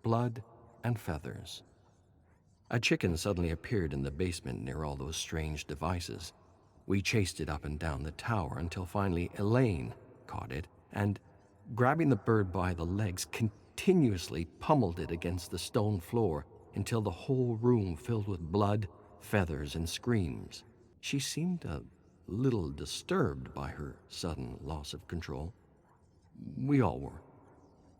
blood and feathers. A chicken suddenly appeared in the basement near all those strange devices. We chased it up and down the tower until finally Elaine caught it and, grabbing the bird by the legs, continuously pummeled it against the stone floor until the whole room filled with blood, feathers, and screams. She seemed a little disturbed by her sudden loss of control. We all were.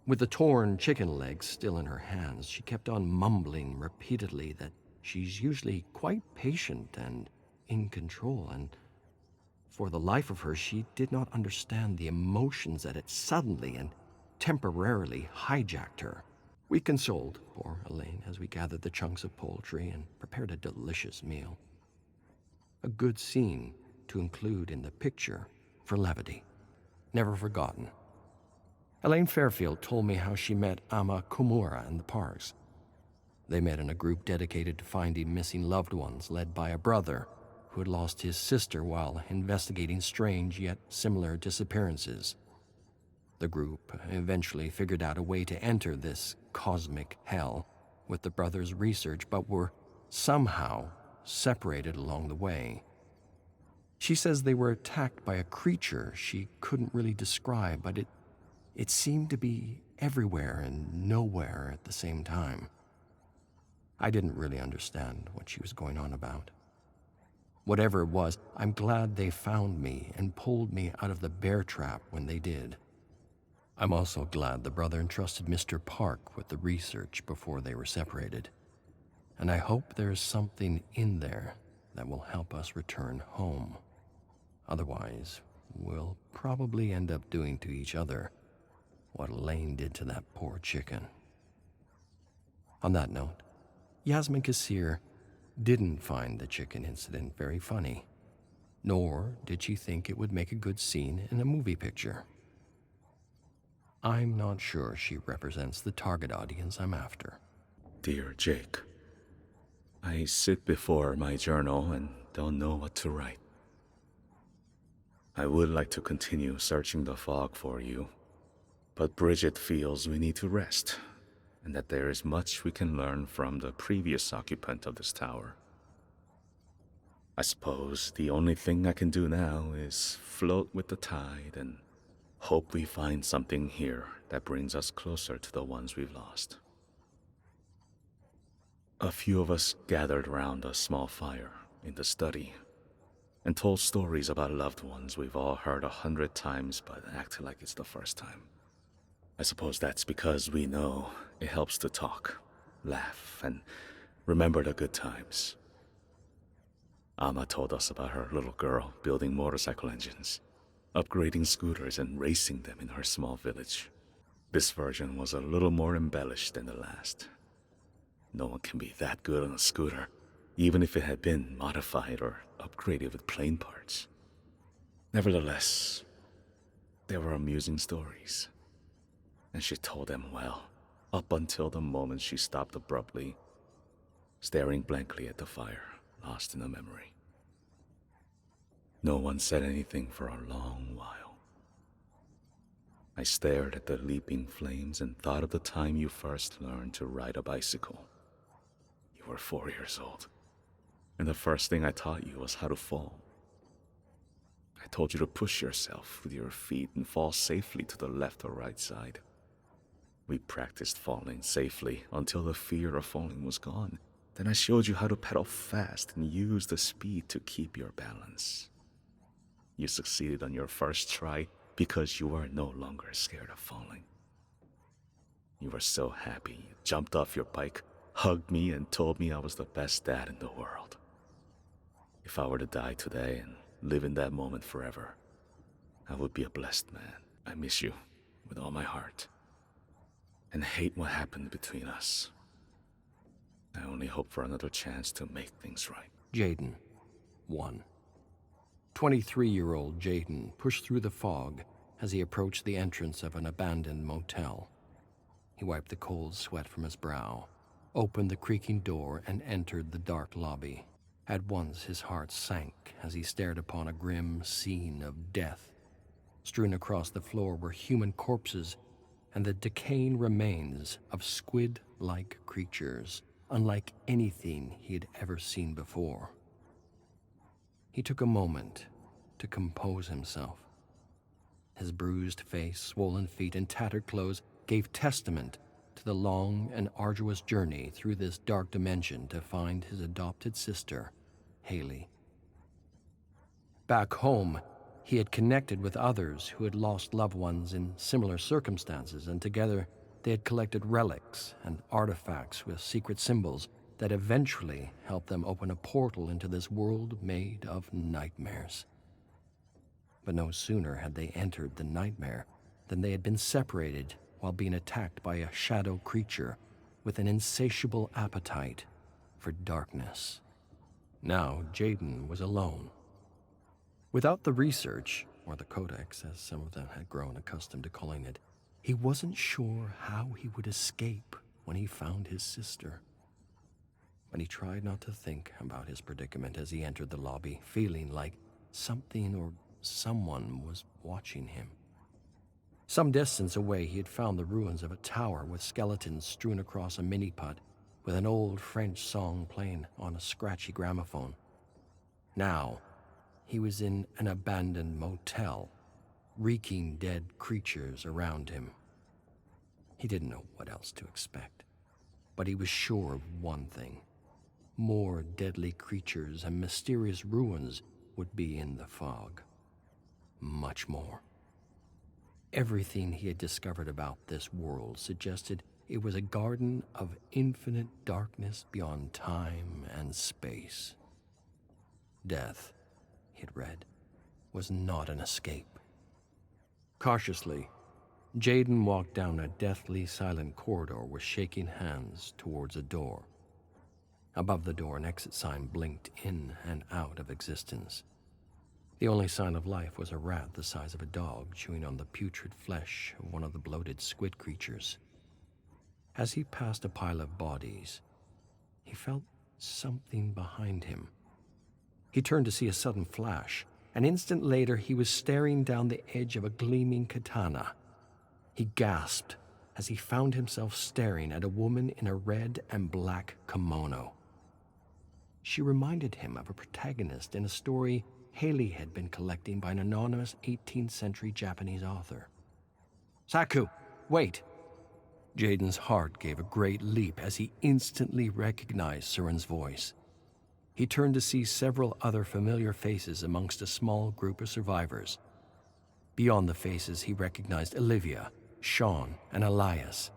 With the torn chicken legs still in her hands, she kept on mumbling repeatedly that she's usually quite patient and in control, and for the life of her, she did not understand the emotions that had suddenly and temporarily hijacked her. We consoled poor Elaine as we gathered the chunks of poultry and prepared a delicious meal. A good scene to include in the picture for levity. Never forgotten. Elaine Fairfield told me how she met Ama Kumura in the parks. They met in a group dedicated to finding missing loved ones, led by a brother who had lost his sister while investigating strange yet similar disappearances. The group eventually figured out a way to enter this cosmic hell with the brother's research, but were somehow separated along the way. She says they were attacked by a creature she couldn't really describe, but it seemed to be everywhere and nowhere at the same time. I didn't really understand what she was going on about. Whatever it was, I'm glad they found me and pulled me out of the bear trap when they did. I'm also glad the brother entrusted Mr. Park with the research before they were separated. And I hope there's something in there that will help us return home. Otherwise, we'll probably end up doing to each other what Elaine did to that poor chicken. On that note, Yasmin Kassir didn't find the chicken incident very funny, nor did she think it would make a good scene in a movie picture. I'm not sure she represents the target audience I'm after. Dear Jake, I sit before my journal and don't know what to write. I would like to continue searching the fog for you, but Bridget feels we need to rest, and that there is much we can learn from the previous occupant of this tower. I suppose the only thing I can do now is float with the tide and hope we find something here that brings us closer to the ones we've lost. A few of us gathered around a small fire in the study and told stories about loved ones we've all heard 100 times but acted like it's the first time. I suppose that's because we know it helps to talk, laugh, and remember the good times. Amma told us about her little girl building motorcycle engines, upgrading scooters and racing them in her small village. This version was a little more embellished than the last. No one can be that good on a scooter, even if it had been modified or upgraded with plane parts. Nevertheless, they were amusing stories. And she told them well, up until the moment she stopped abruptly, staring blankly at the fire, lost in a memory. No one said anything for a long while. I stared at the leaping flames and thought of the time you first learned to ride a bicycle. You were 4 years old, and the first thing I taught you was how to fall. I told you to push yourself with your feet and fall safely to the left or right side. We practiced falling safely until the fear of falling was gone. Then I showed you how to pedal fast and use the speed to keep your balance. You succeeded on your first try because you were no longer scared of falling. You were so happy you jumped off your bike, hugged me, and told me I was the best dad in the world. If I were to die today and live in that moment forever, I would be a blessed man. I miss you with all my heart, and hate what happened between us. I only hope for another chance to make things right. Jaden, 1. 23-year-old Jaden pushed through the fog as he approached the entrance of an abandoned motel. He wiped the cold sweat from his brow, opened the creaking door, and entered the dark lobby. At once his heart sank as he stared upon a grim scene of death. Strewn across the floor were human corpses and the decaying remains of squid-like creatures, unlike anything he had ever seen before. He took a moment to compose himself. His bruised face, swollen feet, and tattered clothes gave testament to the long and arduous journey through this dark dimension to find his adopted sister, Haley. Back home, he had connected with others who had lost loved ones in similar circumstances, and together they had collected relics and artifacts with secret symbols that eventually helped them open a portal into this world made of nightmares. But no sooner had they entered the nightmare than they had been separated while being attacked by a shadow creature with an insatiable appetite for darkness. Now Jaden was alone. Without the research, or the codex as some of them had grown accustomed to calling it, he wasn't sure how he would escape when he found his sister. But he tried not to think about his predicament as he entered the lobby, feeling like something or someone was watching him. Some distance away, he had found the ruins of a tower with skeletons strewn across a mini-putt with an old French song playing on a scratchy gramophone. Now, he was in an abandoned motel, reeking dead creatures around him. He didn't know what else to expect, but he was sure of one thing. More deadly creatures and mysterious ruins would be in the fog. Much more. Everything he had discovered about this world suggested it was a garden of infinite darkness beyond time and space. Death, he had read, was not an escape. Cautiously, Jaden walked down a deathly silent corridor with shaking hands towards a door. Above the door, an exit sign blinked in and out of existence. The only sign of life was a rat the size of a dog chewing on the putrid flesh of one of the bloated squid creatures. As he passed a pile of bodies, he felt something behind him. He turned to see a sudden flash. An instant later, he was staring down the edge of a gleaming katana. He gasped as he found himself staring at a woman in a red and black kimono. She reminded him of a protagonist in a story Haley had been collecting by an anonymous 18th century Japanese author. "Saku, wait!" Jaden's heart gave a great leap as he instantly recognized Surin's voice. He turned to see several other familiar faces amongst a small group of survivors. Beyond the faces, he recognized Olivia, Sean, and Elias.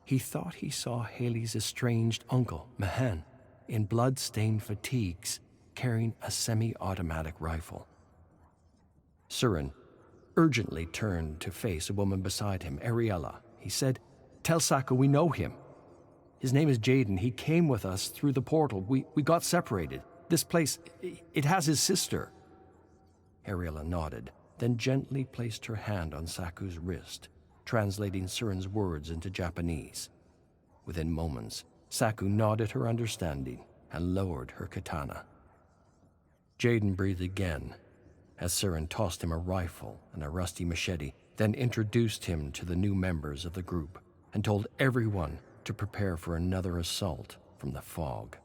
He thought he saw Haley's estranged uncle, Mahan, in blood-stained fatigues, carrying a semi-automatic rifle. Surin urgently turned to face a woman beside him, Ariella. He said, "Tell Saku we know him. His name is Jaden. He came with us through the portal. We got separated. This place, it has his sister." Ariella nodded, then gently placed her hand on Saku's wrist, translating Surin's words into Japanese. Within moments, Saku nodded her understanding and lowered her katana. Jaden breathed again as Surin tossed him a rifle and a rusty machete, then introduced him to the new members of the group and told everyone to prepare for another assault from the fog.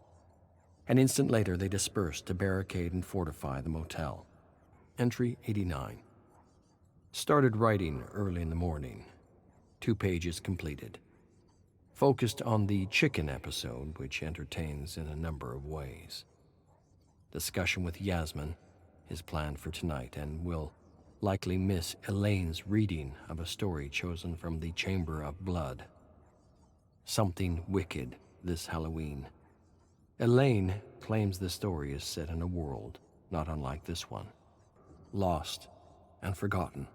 An instant later, they dispersed to barricade and fortify the motel. Entry 89. Started writing early in the morning. 2 pages completed. Focused on the chicken episode, which entertains in a number of ways. Discussion with Yasmin is planned for tonight and will likely miss Elaine's reading of a story chosen from the Chamber of Blood. Something wicked this Halloween. Elaine claims the story is set in a world not unlike this one, lost and forgotten.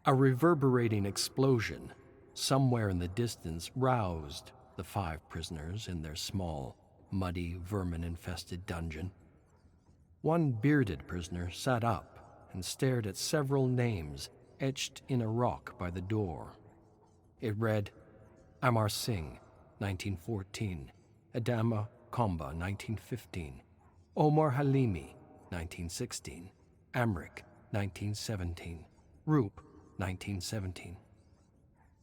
A reverberating explosion somewhere in the distance roused the 5 prisoners in their small, muddy, vermin-infested dungeon. One bearded prisoner sat up and stared at several names etched in a rock by the door. It read, Amar Singh, 1914, Adama Komba, 1915, Omar Halimi, 1916, Amrik, 1917, Roop, 1917.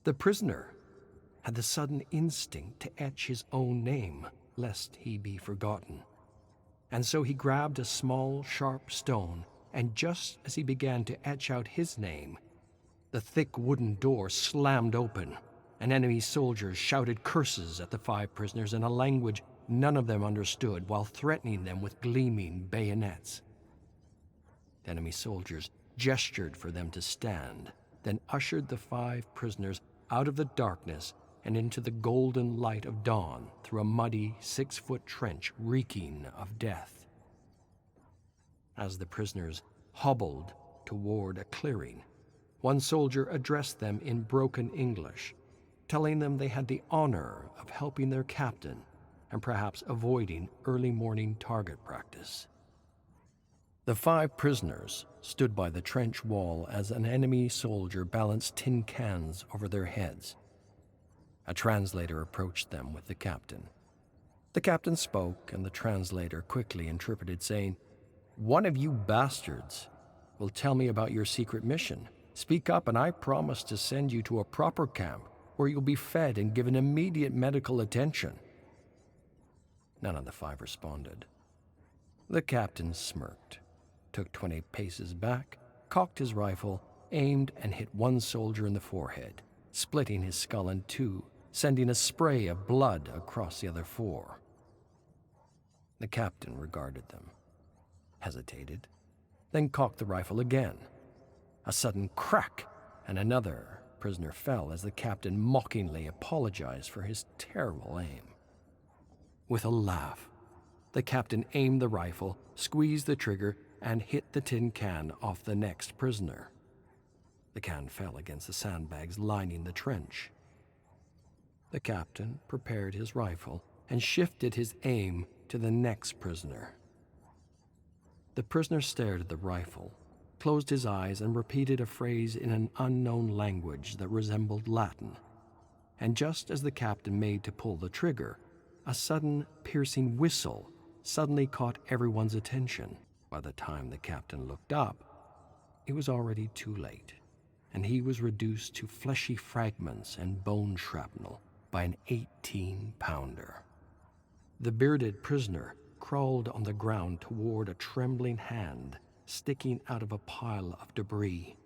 The prisoner had the sudden instinct to etch his own name, lest he be forgotten. And so he grabbed a small, sharp stone, and just as he began to etch out his name, the thick wooden door slammed open, and enemy soldiers shouted curses at the 5 prisoners in a language none of them understood, while threatening them with gleaming bayonets. The enemy soldiers gestured for them to stand, then ushered the 5 prisoners out of the darkness and into the golden light of dawn through a muddy 6-foot trench reeking of death. As the prisoners hobbled toward a clearing, one soldier addressed them in broken English, telling them they had the honor of helping their captain and perhaps avoiding early morning target practice. The 5 prisoners stood by the trench wall as an enemy soldier balanced tin cans over their heads. A translator approached them with the captain. The captain spoke, and the translator quickly interpreted, saying, "One of you bastards will tell me about your secret mission. Speak up, and I promise to send you to a proper camp where you'll be fed and given immediate medical attention." None of the 5 responded. The captain smirked, took 20 paces back, cocked his rifle, aimed, and hit one soldier in the forehead, splitting his skull in 2, sending a spray of blood across the other 4. The captain regarded them, hesitated, then cocked the rifle again. A sudden crack, and another prisoner fell as the captain mockingly apologized for his terrible aim. With a laugh, the captain aimed the rifle, squeezed the trigger, and hit the tin can off the next prisoner. The can fell against the sandbags lining the trench. The captain prepared his rifle and shifted his aim to the next prisoner. The prisoner stared at the rifle, closed his eyes, and repeated a phrase in an unknown language that resembled Latin. And just as the captain made to pull the trigger, a sudden, piercing whistle suddenly caught everyone's attention. By the time the captain looked up, it was already too late, and he was reduced to fleshy fragments and bone shrapnel by an 18-pounder. The bearded prisoner crawled on the ground toward a trembling hand sticking out of a pile of debris.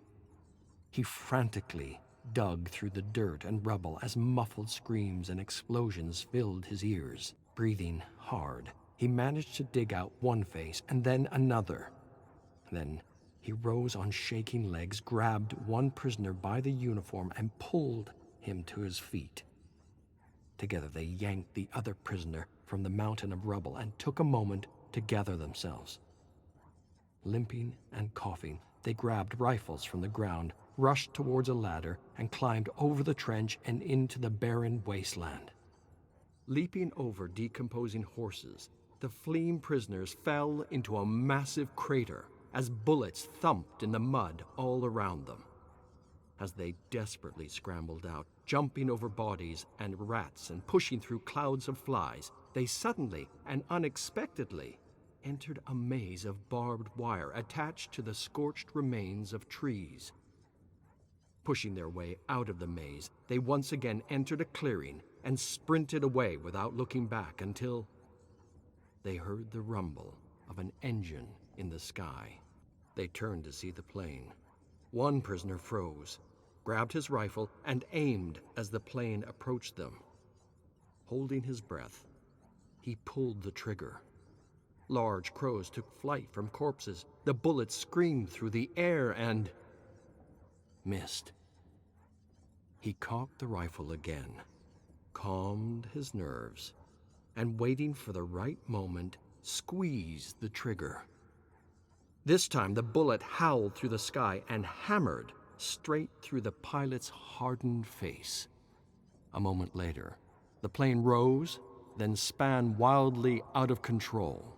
He frantically dug through the dirt and rubble as muffled screams and explosions filled his ears. Breathing hard, he managed to dig out one face and then another. Then he rose on shaking legs, grabbed one prisoner by the uniform, and pulled him to his feet. Together they yanked the other prisoner from the mountain of rubble and took a moment to gather themselves. Limping and coughing, they grabbed rifles from the ground, rushed towards a ladder, and climbed over the trench and into the barren wasteland. Leaping over decomposing horses, the fleeing prisoners fell into a massive crater as bullets thumped in the mud all around them. As they desperately scrambled out, jumping over bodies and rats and pushing through clouds of flies, they suddenly and unexpectedly entered a maze of barbed wire attached to the scorched remains of trees. Pushing their way out of the maze, they once again entered a clearing and sprinted away without looking back until they heard the rumble of an engine in the sky. They turned to see the plane. One prisoner froze, grabbed his rifle, and aimed as the plane approached them. Holding his breath, he pulled the trigger. Large crows took flight from corpses. The bullets screamed through the air and missed. He cocked the rifle again, calmed his nerves, and waiting for the right moment, squeezed the trigger. This time the bullet howled through the sky and hammered straight through the pilot's hardened face. A moment later, the plane rose, then span wildly out of control.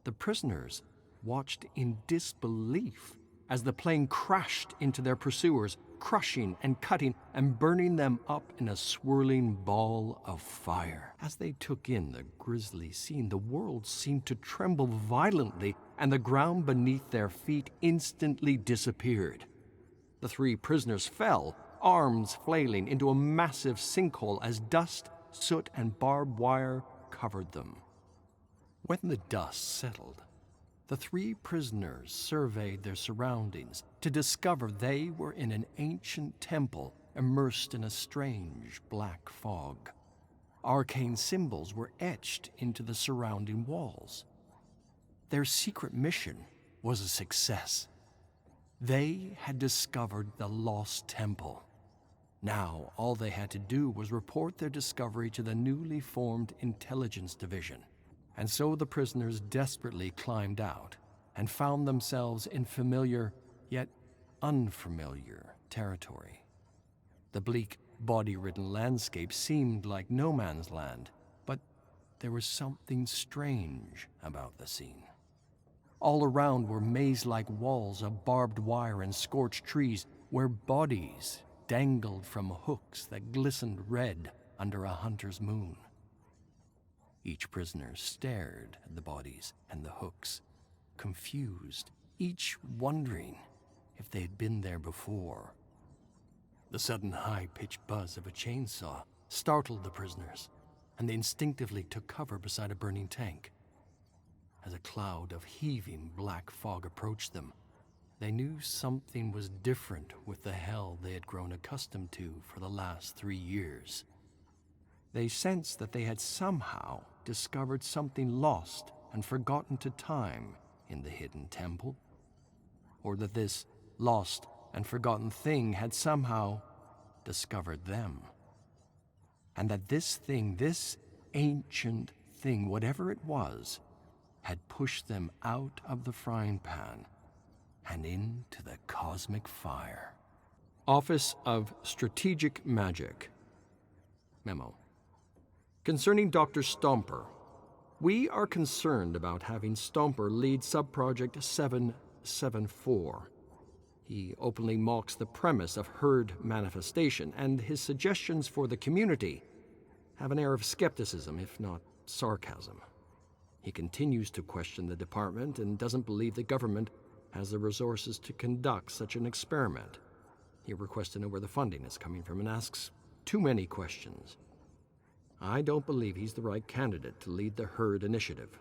The prisoners watched in disbelief as the plane crashed into their pursuers, crushing and cutting and burning them up in a swirling ball of fire. As they took in the grisly scene, the world seemed to tremble violently, and the ground beneath their feet instantly disappeared. The 3 prisoners fell, arms flailing into a massive sinkhole as dust, soot, and barbed wire covered them. When the dust settled, the three prisoners surveyed their surroundings to discover they were in an ancient temple immersed in a strange black fog. Arcane symbols were etched into the surrounding walls. Their secret mission was a success. They had discovered the lost temple. Now, all they had to do was report their discovery to the newly formed Intelligence Division. And so the prisoners desperately climbed out and found themselves in familiar, yet unfamiliar territory. The bleak, body-ridden landscape seemed like no man's land, but there was something strange about the scene. All around were maze-like walls of barbed wire and scorched trees where bodies dangled from hooks that glistened red under a hunter's moon. Each prisoner stared at the bodies and the hooks, confused, each wondering if they had been there before. The sudden high-pitched buzz of a chainsaw startled the prisoners, and they instinctively took cover beside a burning tank. As a cloud of heaving black fog approached them, they knew something was different with the hell they had grown accustomed to for the last 3 years. They sensed that they had somehow discovered something lost and forgotten to time in the hidden temple, or that this lost and forgotten thing had somehow discovered them. And that this thing, this ancient thing, whatever it was, had pushed them out of the frying pan and into the cosmic fire. Office of Strategic Magic. Memo. Concerning Dr. Stomper, we are concerned about having Stomper lead Subproject 774. He openly mocks the premise of herd manifestation, and his suggestions for the community have an air of skepticism, if not sarcasm. He continues to question the department and doesn't believe the government has the resources to conduct such an experiment. He requests to know where the funding is coming from and asks too many questions. I don't believe he's the right candidate to lead the herd initiative.